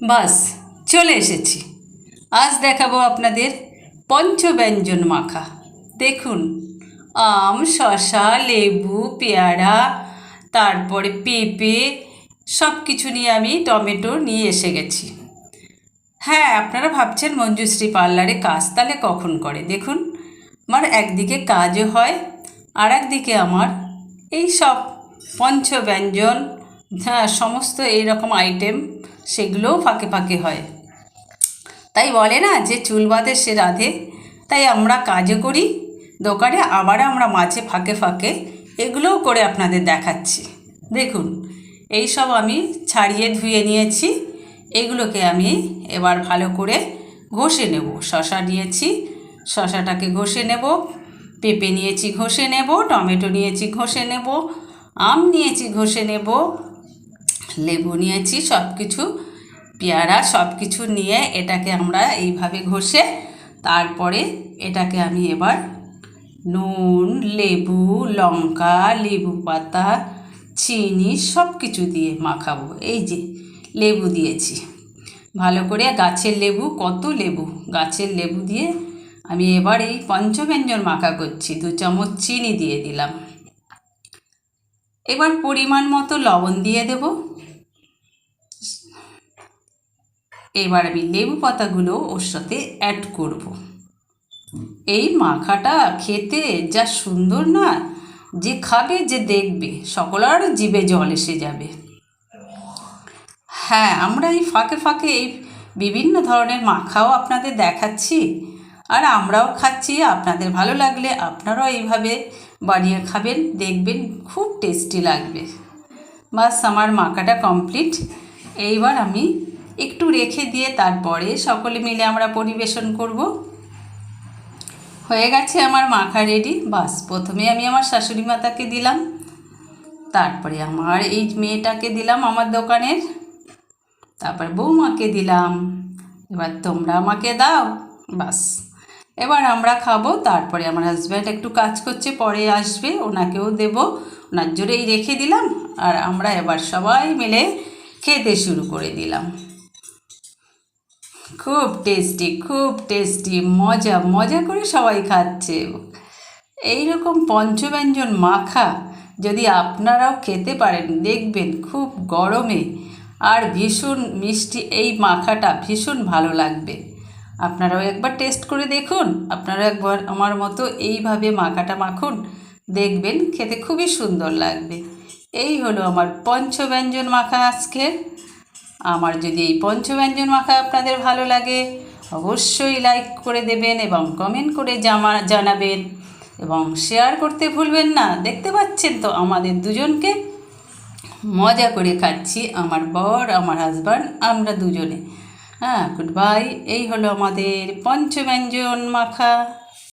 বাস চলে এসেছি। আজ দেখাবো আপনাদের পঞ্চব্যঞ্জন মাখা। দেখুন, আম, শসা, লেবু, পেয়ারা, তারপরে পেঁপে সব কিছু নিয়ে আমি টমেটো নিয়ে এসে গেছি। হ্যাঁ, আপনারা ভাবছেন মঞ্জুশ্রী পার্লারে কাজ তাহলে কখন করে? দেখুন, আমার একদিকে কাজও হয়, আর একদিকে আমার এই সব পঞ্চব্যঞ্জন, হ্যাঁ, সমস্ত এইরকম আইটেম সেগুলোও ফাঁকে ফাঁকে হয়। তাই বলে না যে চুল বাঁধে সে রাঁধে, তাই আমরা কাজও করি দোকানে, আবার আমরা মাঝে ফাঁকে ফাঁকে এগুলোও করে আপনাদের দেখাচ্ছি। দেখুন, এই সব আমি ছাড়িয়ে ধুয়ে নিয়েছি। এগুলোকে আমি এবার ভালো করে ঘষে নেব। শসা নিয়েছি, শসাটাকে ঘষে নেব। পেঁপে নিয়েছি, ঘষে নেব। টমেটো নিয়েছি, ঘষে নেব। আম নিয়েছি, ঘষে নেব। লেবু নিয়েছি, সব কিছু, পেয়ারা, সব কিছু নিয়ে এটাকে আমরা এইভাবে ঘষে তারপরে এটাকে আমি এবার নুন, লেবু, লঙ্কা, লেবু পাতা, চিনি সব কিছু দিয়ে মাখাবো। এই যে লেবু দিয়েছি, ভালো করে গাছের লেবু, কত লেবু, গাছের লেবু দিয়ে আমি এবার এই পঞ্চব্যঞ্জন মাখা করছি। 2 চামচ চিনি দিয়ে দিলাম। এবার পরিমাণ মতো লবণ দিয়ে দেব। এবার আমি লেবু পাতাগুলো ওর সাথে অ্যাড করব। এই মাখাটা খেতে যা সুন্দর না, যে খাবে যে দেখবে সকলের জিভে জল এসে যাবে। হ্যাঁ, আমরা এই ফাঁকে ফাঁকে এই বিভিন্ন ধরনের মাখাও আপনাদের দেখাচ্ছি, আর আমরাও খাচ্ছি। আপনাদের ভালো লাগলে আপনারাও এইভাবে বানিয়ে খাবেন, দেখবেন খুব টেস্টি লাগবে। বাস আমার মাখাটা কমপ্লিট। এইবার আমি একটু রেখে দিয়ে তারপরে সকলে মিলে আমরা পরিবেশন করব। হয়ে গেছে আমার মাখা রেডি। বাস প্রথমে আমি আমার শাশুড়ি মাতাকে দিলাম, তারপরে আমার এই মেয়েটাকে দিলাম আমার দোকানের, তারপর বৌমাকে দিলাম, এবার তোমরা আমাকে দাও। বাস এবার আমরা খাবো। তারপরে আমার হাজব্যান্ড একটু কাজ করছে, পরে আসবে, ওনাকেও দেব, ওনার জোরেই রেখে দিলাম। আর আমরা এবার সবাই মিলে খেতে শুরু করে দিলাম। খুব টেস্টি, খুব টেস্টি, মজা মজা করে সবাই খাচ্ছে। এই রকম পঞ্চব্যঞ্জন মাখা যদি আপনারাও খেতে পারেন, দেখবেন খুব গরমে আর ভীষণ মিষ্টি এই মাখাটা ভীষণ ভালো লাগবে। আপনারাও একবার টেস্ট করে দেখুন, আপনারা একবার আমার মতো এইভাবে মাখাটা মাখুন, দেখবেন খেতে খুবই সুন্দর লাগবে। এই হলো আমার পঞ্চব্যঞ্জন মাখা আজকের। আমার যদি এই পঞ্চব্যঞ্জন মাখা আপনাদের ভালো লাগে, অবশ্যই লাইক করে দেবেন এবং কমেন্ট করে জানাবেন এবং শেয়ার করতে ভুলবেন না। দেখতে পাচ্ছেন তো আমাদের দুজনকে মজা করে খাচ্ছি, আমার বর, আমার হাজব্যান্ড, আমরা দুজনে। হ্যাঁ, গুড বাই। এই হলো আমাদের পঞ্চব্যঞ্জন মাখা।